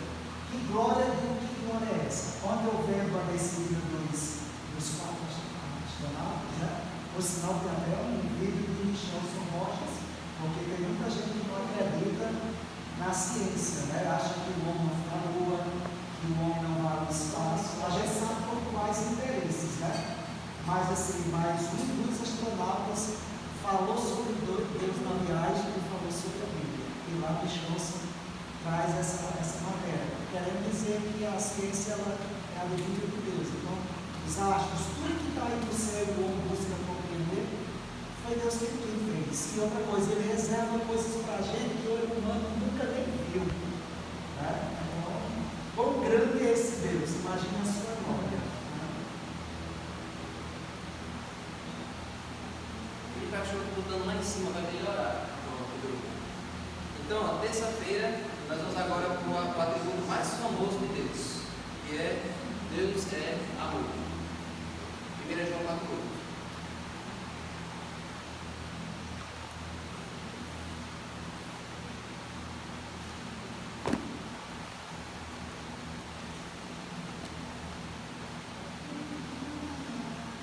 que glória é essa? Quando eu vendo a descida dos 4 astronautas, né? Por sinal, tem até um vídeo de Nelson Rochas, porque tem muita gente que não acredita na ciência, né? Acha que o homem não foi na Lua, que o homem não vai no espaço. A gente sabe por quais interesses, né? Mas assim, um dos astronautas falou sobre Deus na viagem e falou sobre a Bíblia. E lá Nelson traz essa matéria, querendo dizer que a ciência ela é a dúvida de Deus. Então, os astros, tudo que está aí no céu, o homem busca compreender, foi Deus quem fez. E outra coisa, ele reserva coisas para a gente que o olho humano nunca nem viu. Né? Então, quão grande é esse Deus? Imagina a sua glória. Ele cachorro botando lá em cima vai melhorar. Então, terça-feira, nós vamos agora para o atributo mais famoso de Deus, que é Deus é amor. 1 João 4:8.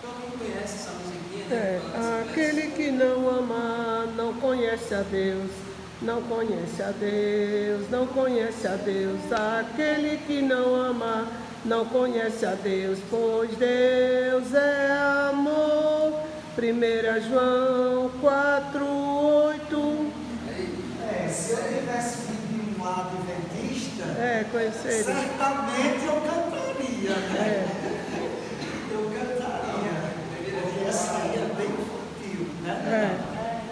Todo mundo conhece essa musiquinha, né? Aquele que não ama não conhece a Deus. não conhece a Deus, não conhece a Deus. Aquele que não ama, não conhece a Deus, pois Deus é amor. 1 João 4:8. Se eu tivesse vindo de um lado adventista, conhecer. certamente eu cantaria, né? Eu cantaria. Porque essa aí é bem infantil, né?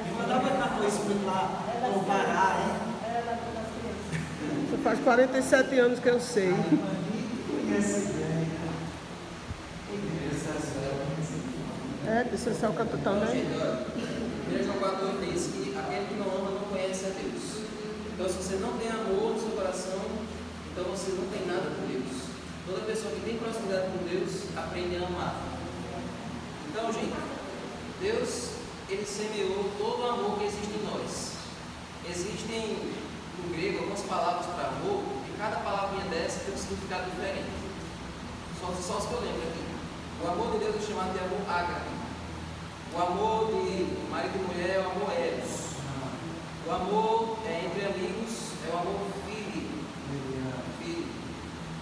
E mandava cantar isso lá no Pará, hein? Isso faz 47 anos que eu sei. Conhece bem. Esse é o canto também. 1 João 4 diz que aquele que não ama não conhece a Deus. Então, se você não tem amor no seu coração, então você não tem nada com Deus. Toda pessoa que tem proximidade com Deus aprende a amar. Então, gente, Deus, Ele semeou todo o amor que existe em nós. Existem, no grego, algumas palavras para amor, e cada palavrinha dessa tem um significado diferente. Só os que eu lembro aqui. O amor de Deus é chamado de amor ágape. O amor de marido e mulher é o amor eros. O amor entre amigos é o amor filho.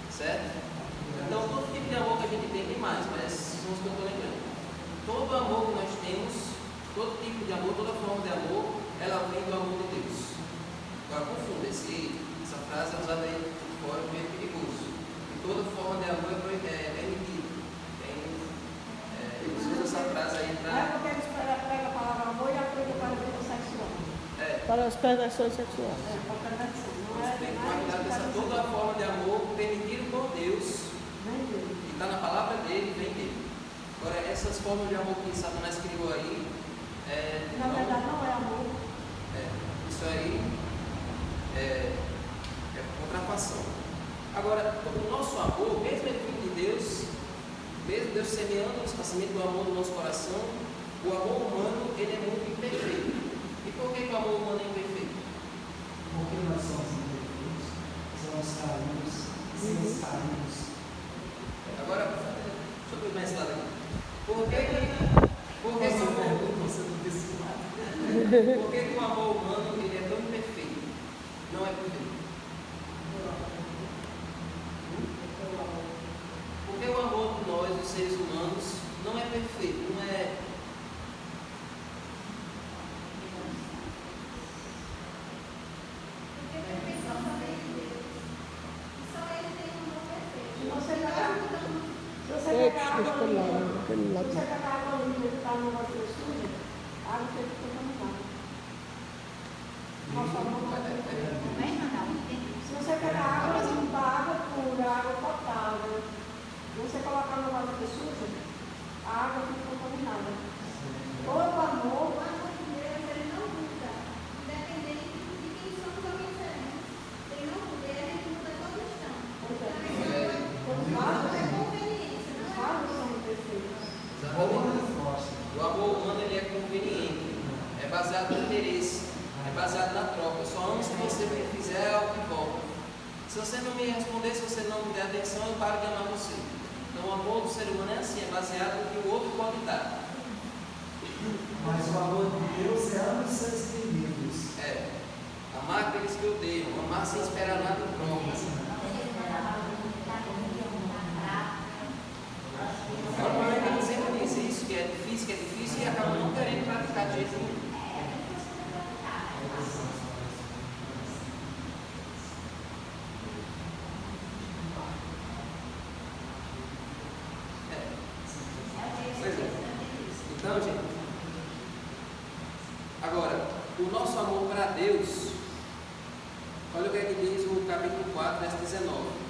Certo? Então, todo tipo de amor que a gente tem mais, mas são os que eu estou lembrando. Todo amor que nós temos, todo tipo de amor, toda forma de amor, ela vem do amor de Deus. Agora, confunda, essa frase é usada aí fora, é meio perigoso. E toda forma de amor é permitida. Eles usam essa frase aí para... É porque eles pegam a palavra amor e aprendem para o vida sexual. Para as perversões sexuais. Você tem que guardar toda a forma de amor permitida por Deus, que está na palavra dele, vem dele. Agora, essas formas de amor que Satanás criou aí, na verdade não é amor. Isso aí é contrafação. Agora, o nosso amor, mesmo ele vindo de Deus, mesmo Deus semeando o espaçamento do amor no nosso coração, o amor humano ele é muito imperfeito. E por que o amor humano é imperfeito? Porque nós somos imperfeitos, somos caídos, somos caídos. Agora, deixa eu ver mais esse lado aqui. Por que o amor humano ele é tão imperfeito? Não é perfeito. Porque o amor de nós, os seres humanos, não é perfeito, não é. Se você pegar a água limpa e está numa vasilha suja, a água fica contaminada. Nosso amor não é perfeito. Se você pegar água limpa, água pura, água potável, e você colocar numa vasilha suja, a água fica contaminada. Todo amor, ele não muda, independente de quem somos ou quem seremos. Ele não muda, ele muda todo instante. Então, é conveniência, não é? O amor humano ele é conveniente, é baseado no interesse, é baseado na troca. Eu só amo se você me fizer algo que volta. Se você não me responder, se você não me der atenção, eu paro de amar você. Então o amor do ser humano é assim, é baseado no que o outro pode dar. Mas o amor de Deus é amar os seus inimigos. Amar aqueles que odeiam, amar sem esperar nada em troca. Agora, a gente sempre diz isso, que é difícil, e acaba não querendo praticar de jeito nenhum. Então, gente, agora, o nosso amor para Deus, olha o que é que diz o capítulo 4, verso 19.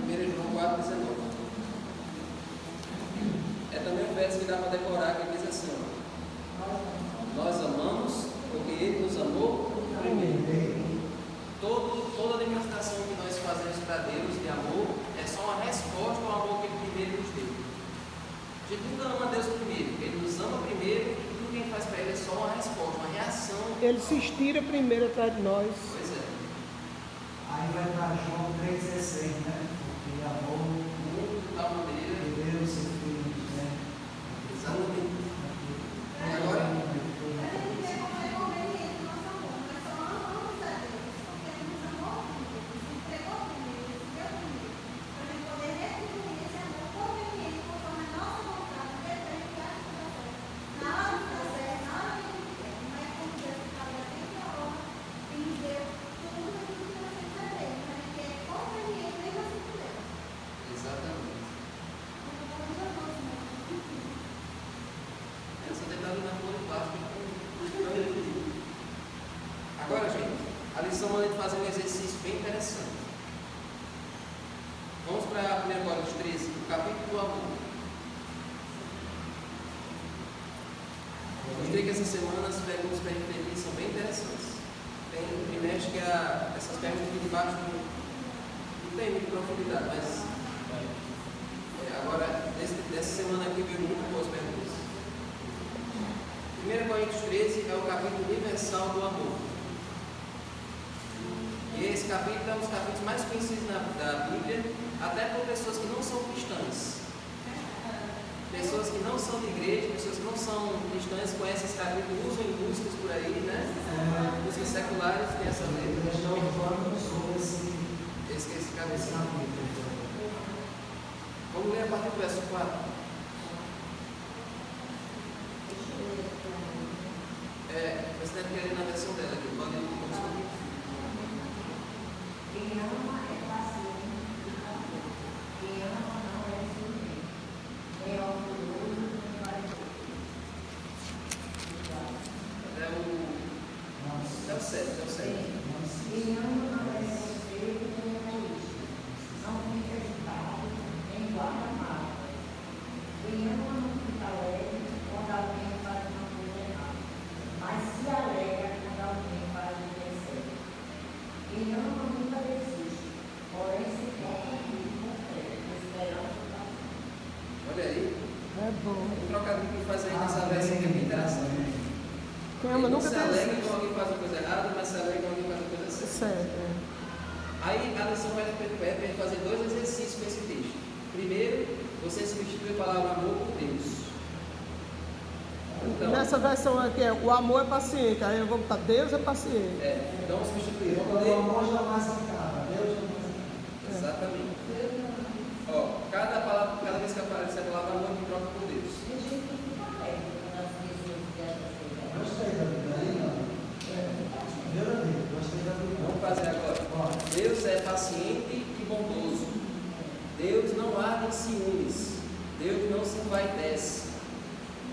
1 João 4, 19. É também um verso que dá para decorar, que diz assim: nós amamos porque Ele nos amou primeiro. Toda demonstração que nós fazemos para Deus de amor é só uma resposta ao amor que Ele primeiro nos deu. A gente nunca ama Deus primeiro, Ele nos ama primeiro e tudo que a gente faz para Ele é só uma resposta, uma reação. Ele se estira primeiro atrás de nós. Pois é. Aí vai para João 3,16, né? Porque amor De tal maneira, de Deus, seu Filho, né? exatamente. fazer um exercício bem interessante. Vamos para 1 Coríntios 13, o capítulo do amor. Gostei que essa semana as perguntas para refletir são bem interessantes. Tem trimestre que essas perguntas aqui debaixo não tem muita profundidade, mas agora, dessa semana aqui veio muito boas perguntas. 1 Coríntios 13 é o capítulo universal do amor. E esse capítulo é um dos capítulos mais conhecidos da Bíblia, até por pessoas que não são cristãs. Pessoas que não são de igreja, pessoas que não são cristãs, conhecem esse capítulo, usam em músicas por aí, né? Músicas seculares, tem essa letra. Esse capítulo. Vamos ler a partir do verso 4. Você deve querer na versão dela aqui. Pode ir. Quem ama é paciente, quem ama não é ciumento, é orgulhoso e não vai É o 7. Quem ama não é grosseiro nem egoísta, não fica agitado, nem guarda mágoa. Quem ama não fica alegre quando alguém faz uma coisa errada, mas se alegra quando alguém faz o que é certo. Quem ama nunca desiste, porém se torna firme com fé, esperando o bastante. Olha aí. É bom. Um trocadilho que faz aí nessa versão que é bem interessante. Quem ama nunca se alegra desiste. quando alguém faz uma coisa errada, mas se alegra quando alguém faz uma coisa certa. Certo. Aí a lição vai fazer 2 exercícios com esse texto. Primeiro, você substitui a palavra amor por Deus. Então, Nessa versão aqui o amor é paciente. Aí eu vou botar Deus é paciente. então substituir. O amor jamais acaba. Deus jamais acaba. Exatamente. Cada vez que aparece a palavra amor, a gente troca por Deus. Tem gente que fica alegre quando as pessoas dizem assim. Gostei da Bíblia aí, não? Gostei da Bíblia. Vamos fazer agora. Deus é paciente e bondoso. Deus não arde em ciúmes. Deus não se envaidece.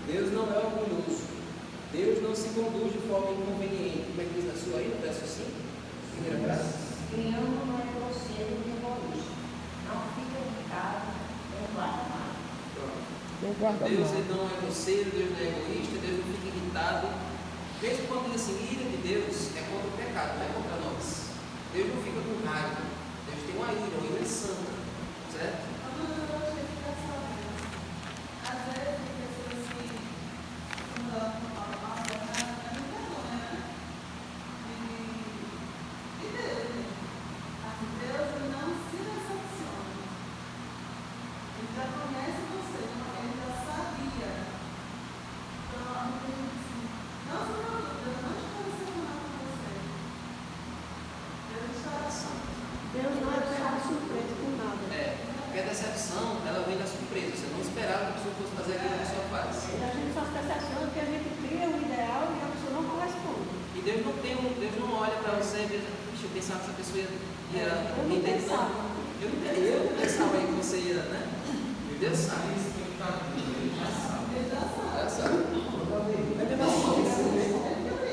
Deus não é orgulhoso. Deus não se conduz de forma inconveniente. Como é que diz na sua aí, no verso 5? Primeira frase. Quem ama não é grosseiro nem egoísta, não fica irritado, nem guarda mágoa. Não guarda Deus mal. ele não é grosseiro, Deus não é egoísta, Deus não fica irritado. Mesmo quando diz assim, ira de Deus é contra o pecado, não é contra nós. Deus não fica com raiva. Deus tem uma ira santa. Certo? Às vezes, pessoas que não dão uma palavra, é muito bom, né? E Deus, né? Assim, Deus não se decepciona. Ele já conhece você, ele já sabia. Então, a gente diz assim, não se preocupe, Deus não está decepcionado com você. Deus está Deus não é pego de surpresa com nada. Porque a decepção, ela vem da surpresa. Você não esperava que a pessoa fosse fazer aquilo que a pessoa faz. E a gente só se decepciona porque a gente cria um ideal e a pessoa não corresponde. E Deus não olha para você e diz, puxa, eu pensava que essa pessoa ia Eu não render pensava. tanto. Eu não pensava aí que você ia, né? E Deus sabe. Já sabe.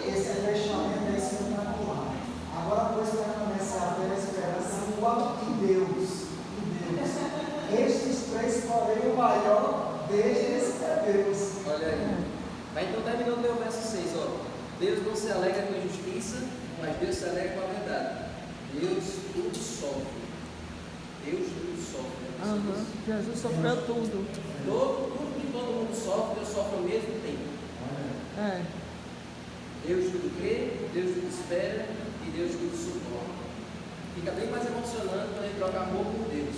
Esse fechamento é espetacular. Agora, pois, para começar a ter a esperança em Deus. Estes 3, porém, o maior destes é Deus. Olha aí. Mas então terminando o meu verso 6, ó. Deus não se alegra com a injustiça, mas Deus se alegra com a verdade. Deus tudo sofre. Deus tudo sofre. Jesus sofreu tudo. Tudo que todo mundo sofre, Deus sofre ao mesmo tempo. É. Deus tudo crê, Deus tudo espera e Deus tudo suporta. Fica bem mais emocionante quando a gente troca amor por Deus.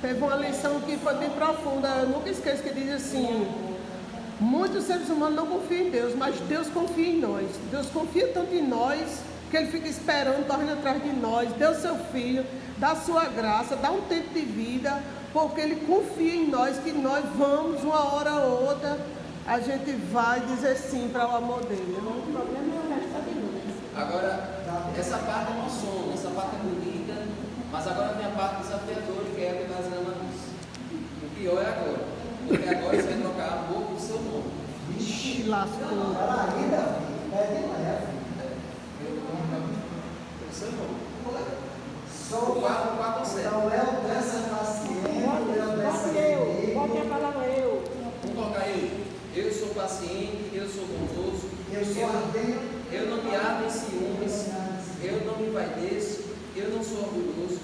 Teve uma lição que foi bem profunda, eu nunca esqueço, que diz assim: muitos seres humanos não confiam em Deus, mas Deus confia em nós. Deus confia tanto em nós que Ele fica esperando, correndo atrás de nós, deu seu Filho, dá sua graça, dá um tempo de vida, porque Ele confia em nós, que nós vamos, uma hora ou outra, a gente vai dizer sim para o amor dele. O problema é o resto da vida. Agora, essa parte emociona, essa parte é bonita, mas agora tem a parte desafiadora, que é a que nós amamos. O pior é agora, porque agora você vai trocar amor por seu nome. Ixi, lascou. Ela ainda pede leve. seu irmão. Sou O 4 ou 7. Então, Léo dessa paciente, Léo dessa Bote a palavra eu. Vamos colocar eu. Eu sou paciente, eu sou bondoso, eu sou ardente, eu não me abro em ciúmes, eu não me envaideço, eu não sou orgulhoso,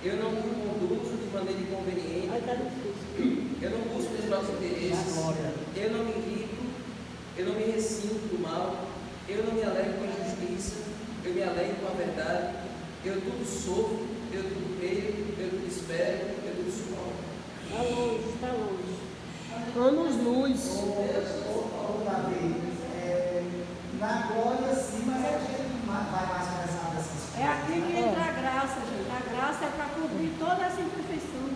eu não me conduzo de maneira inconveniente, Aí tá difícil. eu não busco meus próprios interesses, eu não me irrito, eu não me ressinto do mal, eu não me alegro com a injustiça, eu me alegro com a verdade, eu tudo sofro, eu tudo creio, eu tudo espero, eu tudo suporto. Está longe, está longe. Anos-luz. Davi, na glória sim, mas a gente vai mais pesado essas coisas. É aqui que entra a graça, gente. A graça é para cobrir toda essa imperfeição.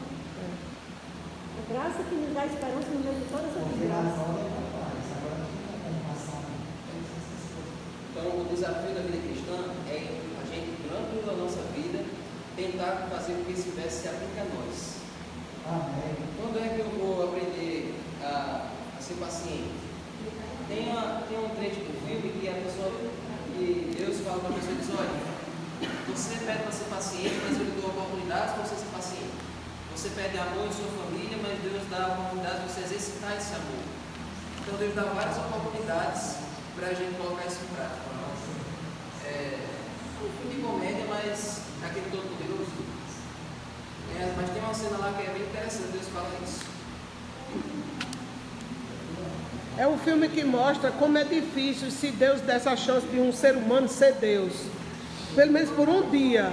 A graça que nos dá esperança no meio de todas essas Porque na graças. glória é capaz. Agora a gente não tem passar essas coisas. Então, o desafio da vida cristã é a gente, durante toda a nossa vida, tentar fazer com que esse verso se aplique a nós. Amém. Quando é que eu vou aprender a ser paciente? Tem um trecho do filme que Deus fala para a pessoa e diz: olha, você pede para ser paciente, mas eu lhe dou oportunidades para você ser paciente. Você pede amor em sua família, mas Deus dá a oportunidade de você exercitar esse amor. Então Deus dá várias oportunidades para a gente colocar isso em prática. Um filme de comédia, mas aquele todo poderoso. Mas tem uma cena lá que é bem interessante, Deus fala isso. É um filme que mostra como é difícil se Deus desse a chance de um ser humano ser Deus. Pelo menos por um dia.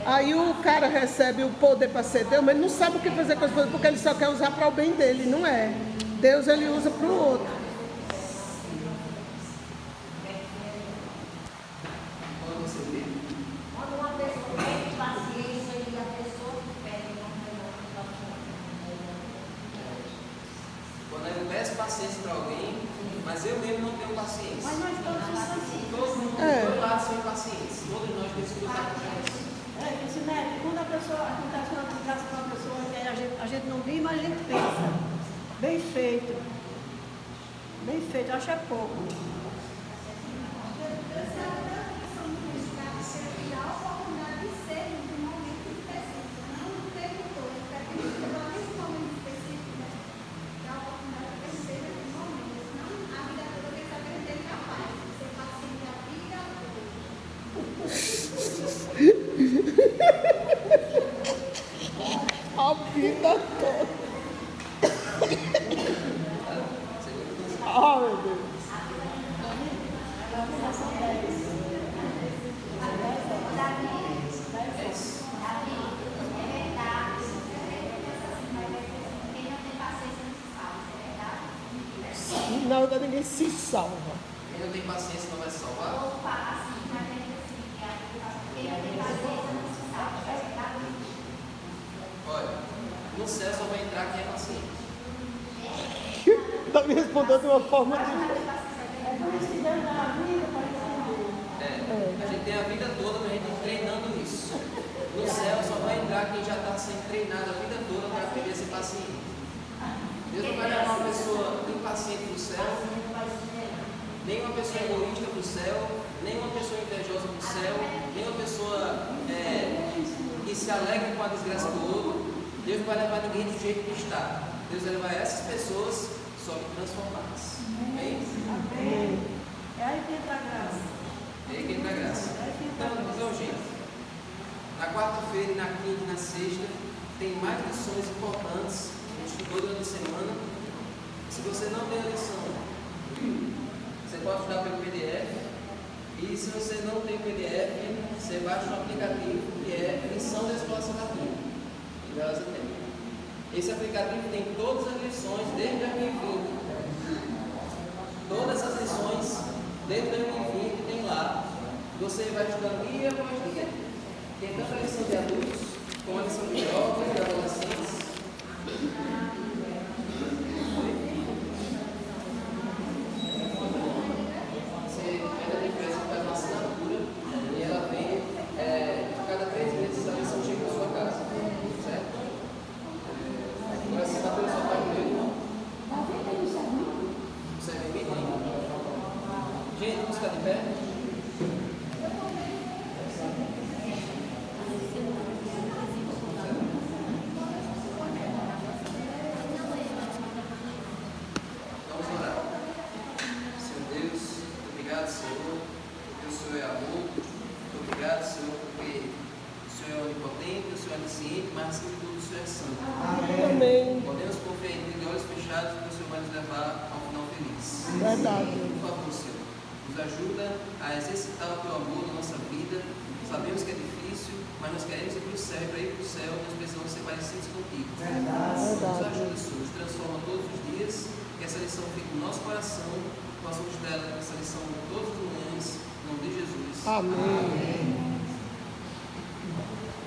Aí o cara recebe o poder para ser Deus, mas ele não sabe o que fazer com as coisas, porque ele só quer usar para o bem dele, não é? Deus ele usa para o outro. Quando uma pessoa pede paciência e a pessoa que pede não Quando eu peço paciência para alguém, mas eu mesmo não tenho paciência. Mas nós todos somos assim. Todo mundo, do dois lados, sem paciência. Todos nós temos que lutar com isso. Isso, né? Quando a pessoa acontece uma desgraça com uma pessoa, a gente não vive, mas a gente pensa. Bem feito. Bem feito, eu acho é pouco. A vida toda. Ah, meu Deus. Na verdade, ninguém se salva. Quem não tem paciência não vai se salvar? Olha, no céu só vai entrar quem é paciente. Davi respondeu de uma forma diferente. A gente tem a vida toda para a gente ir treinando isso. No céu só vai entrar quem já está sendo treinado a vida toda para aprender a ser paciente. Deus não vai levar uma pessoa impaciente para o céu, nem uma pessoa egoísta para o céu, nem uma pessoa invejosa para o céu, nem uma pessoa que se alegra com a desgraça do outro. Deus não vai levar ninguém do jeito que está. Deus vai levar essas pessoas só que transformadas. Amém? Amém. É aí que entra a graça. É aí que entra a graça. Então, gente, na quarta-feira, na quinta e na sexta, tem mais lições importantes. A gente estudou durante a semana. Se você não tem a lição, você pode estudar pelo PDF. E se você não tem o PDF, você baixa um aplicativo que é Lição da Escola Sabatina. E elas tem. Esse aplicativo tem todas as lições desde 2020. Todas as lições desde 2020 tem lá. Você vai estudando dia após dia. Tem tanto a lição de adultos, como a lição de jovens, de adolescentes. Você ainda tem que fazer uma assinatura e ela vem cada 3 meses a lição chega na sua casa. Certo? Agora a assinatura só faz meio, não? Você é bem gente, vamos ficar de pé? onisciente, mas acima de tudo o Senhor é santo. Amém. Podemos confiar em Ti de olhos fechados, porque o Senhor vai nos levar ao final feliz. Verdade. Por favor, Senhor, nos ajuda a exercitar o Teu amor na nossa vida. Sabemos que é difícil, mas nós queremos ir para o céu, e para ir para o céu nós precisamos ser parecidos contigo. Nos ajuda, Senhor, nos transforma todos os dias, que essa lição fique no nosso coração, possamos dar essa lição todas as manhãs, em nome de Jesus. Amém.